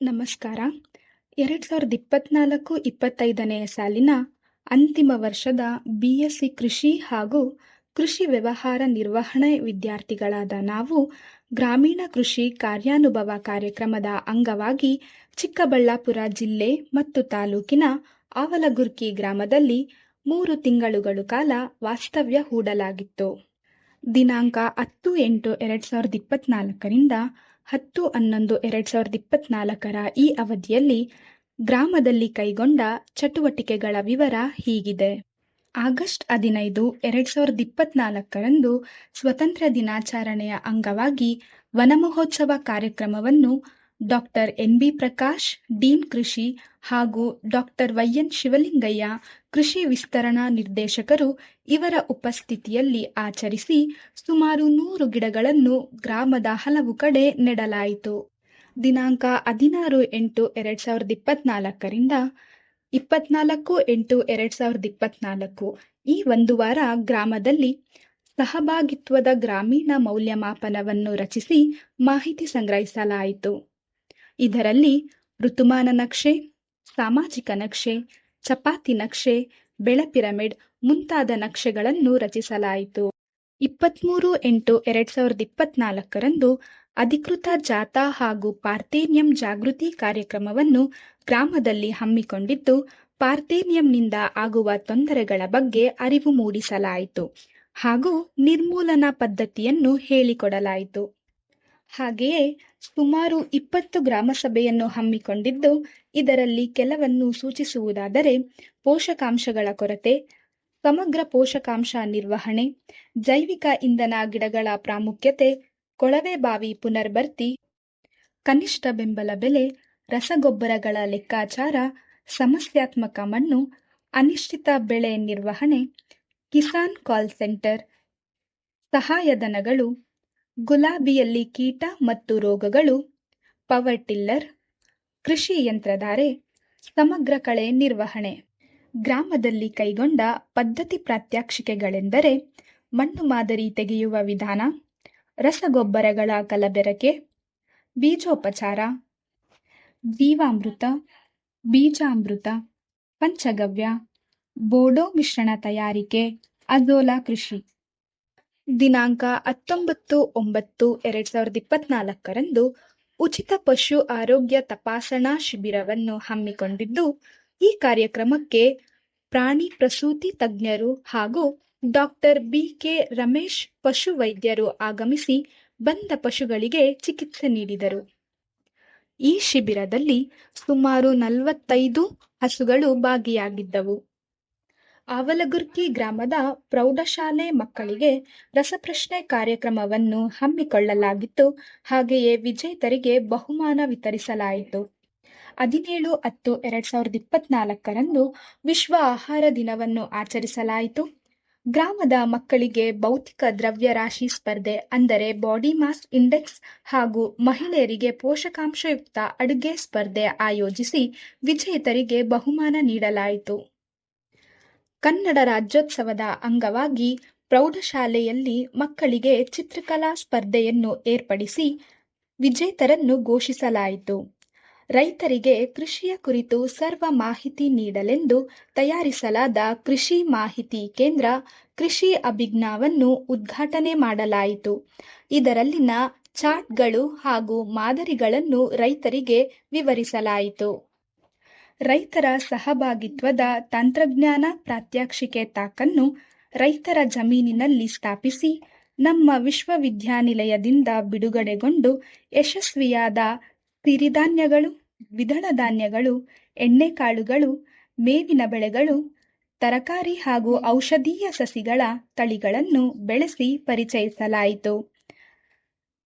ನಮಸ್ಕಾರ. 2024-25ನೇ ಸಾಲಿನ ಅಂತಿಮ ವರ್ಷದ ಬಿಎಸ್ಸಿ ಕೃಷಿ ಹಾಗೂ ಕೃಷಿ ವ್ಯವಹಾರ ನಿರ್ವಹಣೆ ವಿದ್ಯಾರ್ಥಿಗಳಾದ ನಾವು ಗ್ರಾಮೀಣ ಕೃಷಿ ಕಾರ್ಯಾನುಭವ ಕಾರ್ಯಕ್ರಮದ ಅಂಗವಾಗಿ ಚಿಕ್ಕಬಳ್ಳಾಪುರ ಜಿಲ್ಲೆ ಮತ್ತು ತಾಲೂಕಿನ ಆವಲಗುರ್ಕಿ ಗ್ರಾಮದಲ್ಲಿ 3 ತಿಂಗಳುಗಳ ಕಾಲ ವಾಸ್ತವ್ಯ ಹೂಡಲಾಗಿತ್ತು. ದಿನಾಂಕ 10/8/2024ರಿಂದ 10/11/2024 ಈ ಅವಧಿಯಲ್ಲಿ ಗ್ರಾಮದಲ್ಲಿ ಕೈಗೊಂಡ ಚಟುವಟಿಕೆಗಳ ವಿವರ ಹೀಗಿದೆ. ಆಗಸ್ಟ್ 15, 2024ರಂದು ಸ್ವಾತಂತ್ರ್ಯ ದಿನಾಚರಣೆಯ ಅಂಗವಾಗಿ ವನಮಹೋತ್ಸವ ಕಾರ್ಯಕ್ರಮವನ್ನು ಡಾಕ್ಟರ್ ಎನ್.ಬಿ. ಪ್ರಕಾಶ್, ಡೀನ್ ಕೃಷಿ ಹಾಗೂ ಡಾಕ್ಟರ್ ವೈ.ಎನ್. ಶಿವಲಿಂಗಯ್ಯ, ಕೃಷಿ ವಿಸ್ತರಣಾ ನಿರ್ದೇಶಕರು ಇವರ ಉಪಸ್ಥಿತಿಯಲ್ಲಿ ಆಚರಿಸಿ ಸುಮಾರು 100 ಗಿಡಗಳನ್ನು ಗ್ರಾಮದ ಹಲವು ಕಡೆ ನೆಡಲಾಯಿತು. ದಿನಾಂಕ 16/8/2024ರಿಂದ 24/8/2024 ಈ ಒಂದು ವಾರ ಗ್ರಾಮದಲ್ಲಿ ಸಹಭಾಗಿತ್ವದ ಗ್ರಾಮೀಣ ಮೌಲ್ಯಮಾಪನವನ್ನು ರಚಿಸಿ ಮಾಹಿತಿ ಸಂಗ್ರಹಿಸಲಾಯಿತು. ಇದರಲ್ಲಿ ಋತುಮಾನ ನಕ್ಷೆ, ಸಾಮಾಜಿಕ ನಕ್ಷೆ, ಚಪಾತಿ ನಕ್ಷೆ, ಬೆಳೆ ಪಿರಮಿಡ್ ಮುಂತಾದ ನಕ್ಷೆಗಳನ್ನು ರಚಿಸಲಾಯಿತು. 23/8/2024ರಂದು ಅಧಿಕೃತ ಜಾಥಾ ಹಾಗೂ ಪಾರ್ಥೇನಿಯಂ ಜಾಗೃತಿ ಕಾರ್ಯಕ್ರಮವನ್ನು ಗ್ರಾಮದಲ್ಲಿ ಹಮ್ಮಿಕೊಂಡಿದ್ದು, ಪಾರ್ಥೇನಿಯಂನಿಂದ ಆಗುವ ತೊಂದರೆಗಳ ಬಗ್ಗೆ ಅರಿವು ಮೂಡಿಸಲಾಯಿತು ಹಾಗೂ ನಿರ್ಮೂಲನಾ ಪದ್ಧತಿಯನ್ನು ಹೇಳಿಕೊಡಲಾಯಿತು. ಹಾಗೆಯೇ ಸುಮಾರು 20 ಗ್ರಾಮಸಭೆಯನ್ನು ಹಮ್ಮಿಕೊಂಡಿದ್ದು, ಇದರಲ್ಲಿ ಕೆಲವನ್ನು ಸೂಚಿಸುವುದಾದರೆ ಪೋಷಕಾಂಶಗಳ ಕೊರತೆ, ಸಮಗ್ರ ಪೋಷಕಾಂಶ ನಿರ್ವಹಣೆ, ಜೈವಿಕ ಇಂಧನ ಗಿಡಗಳ ಪ್ರಾಮುಖ್ಯತೆ, ಕೊಳವೆ ಬಾವಿ ಪುನರ್ಭರ್ತಿ, ಕನಿಷ್ಠ ಬೆಂಬಲ ಬೆಲೆ, ರಸಗೊಬ್ಬರಗಳ ಲೆಕ್ಕಾಚಾರ, ಸಮಸ್ಯಾತ್ಮಕ ಮಣ್ಣು, ಅನಿಶ್ಚಿತ ಬೆಳೆ ನಿರ್ವಹಣೆ, ಕಿಸಾನ್ ಕಾಲ್ ಸೆಂಟರ್, ಸಹಾಯಧನಗಳು, ಗುಲಾಬಿಯಲ್ಲಿ ಕೀಟ ಮತ್ತು ರೋಗಗಳು, ಪವರ್ ಟಿಲ್ಲರ್, ಕೃಷಿ ಯಂತ್ರಧಾರೆ, ಸಮಗ್ರ ಕಳೆ ನಿರ್ವಹಣೆ. ಗ್ರಾಮದಲ್ಲಿ ಕೈಗೊಂಡ ಪದ್ಧತಿ ಪ್ರಾತ್ಯಕ್ಷಿಕೆಗಳೆಂದರೆ ಮಣ್ಣು ಮಾದರಿ ತೆಗೆಯುವ ವಿಧಾನ, ರಸಗೊಬ್ಬರಗಳ ಕಲಬೆರಕೆ, ಬೀಜೋಪಚಾರ, ಜೀವಾಮೃತ, ಬೀಜಾಮೃತ, ಪಂಚಗವ್ಯ, ಬೋಡೋ ಮಿಶ್ರಣ ತಯಾರಿಕೆ, ಅಜೋಲಾ ಕೃಷಿ. ದಿನಾಂಕ 19/9/2024ರಂದು ಉಚಿತ ಪಶು ಆರೋಗ್ಯ ತಪಾಸಣಾ ಶಿಬಿರವನ್ನು ಹಮ್ಮಿಕೊಂಡಿದ್ದು, ಈ ಕಾರ್ಯಕ್ರಮಕ್ಕೆ ಪ್ರಾಣಿ ಪ್ರಸೂತಿ ತಜ್ಞರು ಹಾಗೂ ಡಾಕ್ಟರ್ ಬಿ.ಕೆ. ರಮೇಶ್ ಪಶು ವೈದ್ಯರು ಆಗಮಿಸಿ ಬಂದ ಪಶುಗಳಿಗೆ ಚಿಕಿತ್ಸೆ ನೀಡಿದರು. ಈ ಶಿಬಿರದಲ್ಲಿ ಸುಮಾರು 45 ಹಸುಗಳು ಭಾಗಿಯಾಗಿದ್ದವು. ಆವಲಗುರ್ಕಿ ಗ್ರಾಮದ ಪ್ರೌಢಶಾಲೆ ಮಕ್ಕಳಿಗೆ ರಸಪ್ರಶ್ನೆ ಕಾರ್ಯಕ್ರಮವನ್ನು ಹಮ್ಮಿಕೊಳ್ಳಲಾಗಿತ್ತು. ಹಾಗೆಯೇ ವಿಜೇತರಿಗೆ ಬಹುಮಾನ ವಿತರಿಸಲಾಯಿತು. 17/10/2024ರಂದು ವಿಶ್ವ ಆಹಾರ ದಿನವನ್ನು ಆಚರಿಸಲಾಯಿತು. ಗ್ರಾಮದ ಮಕ್ಕಳಿಗೆ ಭೌತಿಕ ದ್ರವ್ಯರಾಶಿ ಸ್ಪರ್ಧೆ ಅಂದರೆ ಬಾಡಿ ಮಾಸ್ ಇಂಡೆಕ್ಸ್ ಹಾಗೂ ಮಹಿಳೆಯರಿಗೆ ಪೋಷಕಾಂಶಯುಕ್ತ ಅಡುಗೆ ಸ್ಪರ್ಧೆ ಆಯೋಜಿಸಿ ವಿಜೇತರಿಗೆ ಬಹುಮಾನ ನೀಡಲಾಯಿತು. ಕನ್ನಡ ರಾಜ್ಯೋತ್ಸವದ ಅಂಗವಾಗಿ ಪ್ರೌಢಶಾಲೆಯಲ್ಲಿ ಮಕ್ಕಳಿಗೆ ಚಿತ್ರಕಲಾ ಸ್ಪರ್ಧೆಯನ್ನು ಏರ್ಪಡಿಸಿ ವಿಜೇತರನ್ನು ಘೋಷಿಸಲಾಯಿತು. ರೈತರಿಗೆ ಕೃಷಿಯ ಕುರಿತು ಸರ್ವ ಮಾಹಿತಿ ನೀಡಲೆಂದು ತಯಾರಿಸಲಾದ ಕೃಷಿ ಮಾಹಿತಿ ಕೇಂದ್ರ ಕೃಷಿ ಅಭಿಜ್ಞಾವನ್ನು ಉದ್ಘಾಟನೆ ಮಾಡಲಾಯಿತು. ಇದರಲ್ಲಿನ ಚಾರ್ಟ್ಗಳು ಹಾಗೂ ಮಾದರಿಗಳನ್ನು ರೈತರಿಗೆ ವಿವರಿಸಲಾಯಿತು. ರೈತರ ಸಹಭಾಗಿತ್ವದ ತಂತ್ರಜ್ಞಾನ ಪ್ರಾತ್ಯಕ್ಷಿಕೆ ತಾಕನ್ನು ರೈತರ ಜಮೀನಿನಲ್ಲಿ ಸ್ಥಾಪಿಸಿ ನಮ್ಮ ವಿಶ್ವವಿದ್ಯಾನಿಲಯದಿಂದ ಬಿಡುಗಡೆಗೊಂಡು ಯಶಸ್ವಿಯಾದ ಸಿರಿಧಾನ್ಯಗಳು, ದ್ವಿದಳ ಧಾನ್ಯಗಳು, ಎಣ್ಣೆಕಾಳುಗಳು, ಮೇವಿನ ಬೆಳೆಗಳು, ತರಕಾರಿ ಹಾಗೂ ಔಷಧೀಯ ಸಸಿಗಳ ತಳಿಗಳನ್ನು ಬೆಳೆಸಿ ಪರಿಚಯಿಸಲಾಯಿತು.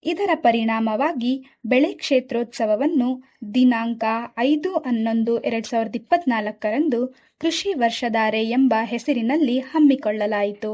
ಇದರ ಪರಿಣಾಮವಾಗಿ ಬೆಳೆ ಕ್ಷೇತ್ರೋತ್ಸವವನ್ನು ದಿನಾಂಕ 5/11/2024ರಂದು ಕೃಷಿ ವರ್ಷಧಾರೆ ಎಂಬ ಹೆಸರಿನಲ್ಲಿ ಹಮ್ಮಿಕೊಳ್ಳಲಾಯಿತು.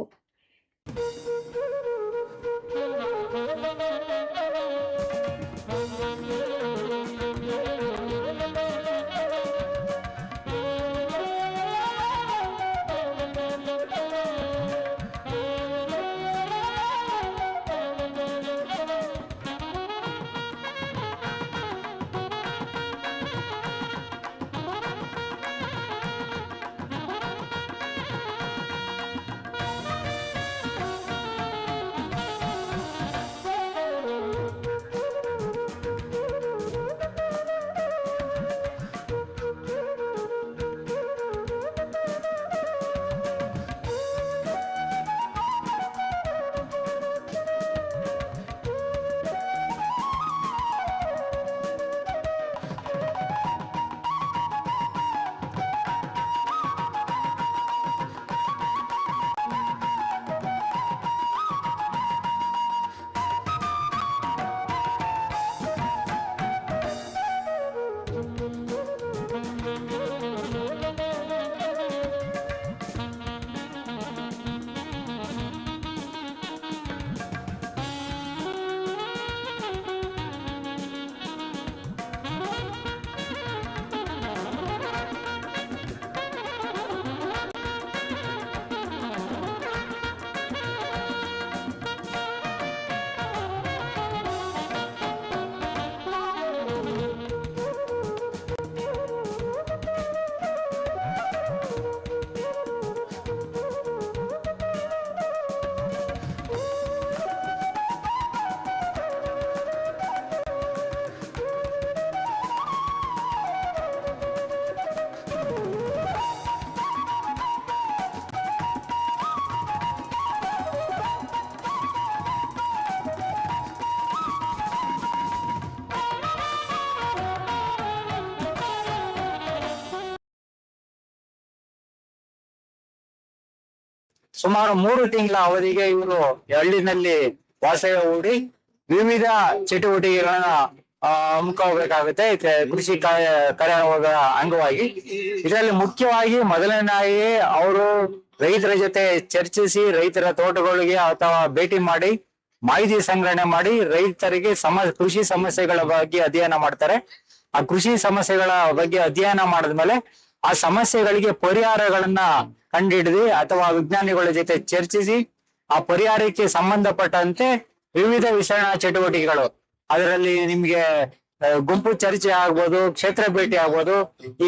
ಸುಮಾರು 3 ತಿಂಗಳ ಅವಧಿಗೆ ಇವರು ಹಳ್ಳಿನಲ್ಲಿ ವಾಸವ್ಯ ಹೂಡಿ ವಿವಿಧ ಚಟುವಟಿಕೆಗಳನ್ನ ಹಮ್ಮಿಕೋಬೇಕಾಗುತ್ತೆ ಕೃಷಿ ಕಾರ್ಯಕ್ರಮದ ಅಂಗವಾಗಿ. ಇದರಲ್ಲಿ ಮುಖ್ಯವಾಗಿ ಮೊದಲನೇದಾಗಿ ಅವರು ರೈತರ ಜೊತೆ ಚರ್ಚಿಸಿ, ರೈತರ ತೋಟಗಳಿಗೆ ಅಥವಾ ಭೇಟಿ ಮಾಡಿ ಮಾಹಿತಿ ಸಂಗ್ರಹಣೆ ಮಾಡಿ ರೈತರಿಗೆ ಕೃಷಿ ಸಮಸ್ಯೆಗಳ ಬಗ್ಗೆ ಅಧ್ಯಯನ ಮಾಡ್ತಾರೆ. ಆ ಕೃಷಿ ಸಮಸ್ಯೆಗಳ ಬಗ್ಗೆ ಅಧ್ಯಯನ ಮಾಡಿದ್ಮೇಲೆ ಆ ಸಮಸ್ಯೆಗಳಿಗೆ ಪರಿಹಾರಗಳನ್ನ ಕಂಡುಹಿಡಿದು ಅಥವಾ ವಿಜ್ಞಾನಿಗಳ ಜೊತೆ ಚರ್ಚಿಸಿ ಆ ಪರಿಹಾರಕ್ಕೆ ಸಂಬಂಧಪಟ್ಟಂತೆ ವಿವಿಧ ವಿಸ್ತರಣಾ ಚಟುವಟಿಕೆಗಳು, ಅದರಲ್ಲಿ ನಿಮ್ಗೆ ಗುಂಪು ಚರ್ಚೆ ಆಗ್ಬೋದು, ಕ್ಷೇತ್ರ ಭೇಟಿ ಆಗ್ಬೋದು,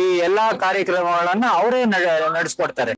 ಈ ಎಲ್ಲಾ ಕಾರ್ಯಕ್ರಮಗಳನ್ನ ಅವರೇ ನಡೆಸ್ಕೊಡ್ತಾರೆ.